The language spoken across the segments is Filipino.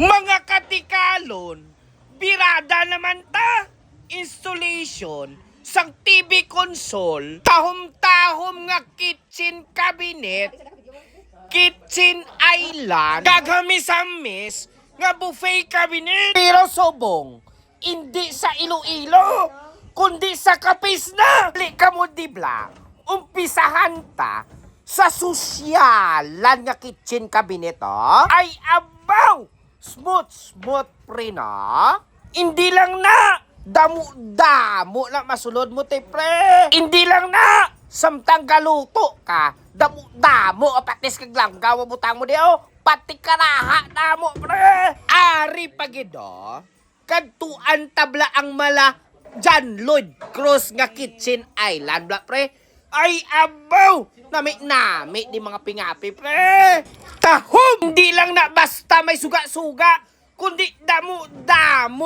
Mga katikalon, birada naman ta. Installation sang TV console, tahom-tahom nga kitchen cabinet, kitchen island, gagamis-amis nga buffet cabinet. Pero sobong, hindi sa Iloilo, kundi sa Kapis na. Dili ka mo dibla, umpisahan ta sa sosyalan nga kitchen cabinet, ay abaw! Smooth pre na. Hindi lang na damo na masulod mo te pre. Hindi lang na samtang galuto ka, damo apatis kag langgaw butang mo dio. Pati karaha na mo pre. Ari pagido kadtuan tabla ang mala John Lloyd Cruz nga kitchen island bla pre. Ay abaw! Nami di mga pingapi pre. Tahom! Hindi lang na basta may suga-suga, kundi damo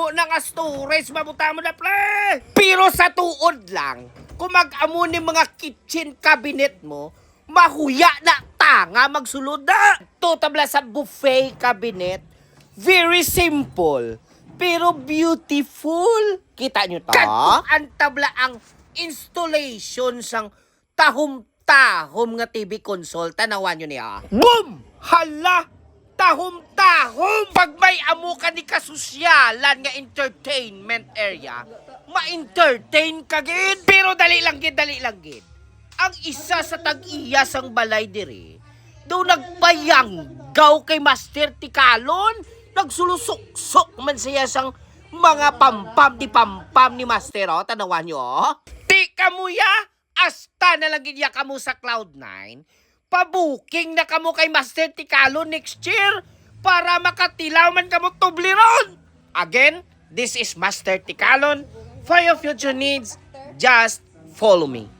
ng storage mabuta mo na pre. Pero sa tuod lang, kung mag-amo ni mga kitchen cabinet mo, mahuya na tanga magsulod na. Tutabla sa buffet cabinet, very simple, pero beautiful. Kita nyo to? Ang tabla ang installation sang tahom-tahom nga TV console. Tanawan nyo niya. Boom! Hala! Tahom-tahom! Pag may amo ka ni kasosyalan nga entertainment area, ma-entertain ka gid. Pero dali lang gid. Ang isa sa tag-iya sang balay diri, daw nagbayanggaw kay Master Tikalon. Nagsulusok-sok man siya sang mga pampam ni Master. Tanawan nyo. Di ka mo ya! Asta na lang gidya kamo sa Cloud9, pabuking na kamo kay Master Tikalo next year para makatilaw man kamo tubliron. Again, this is Master Tikalon. For your future needs, just follow me.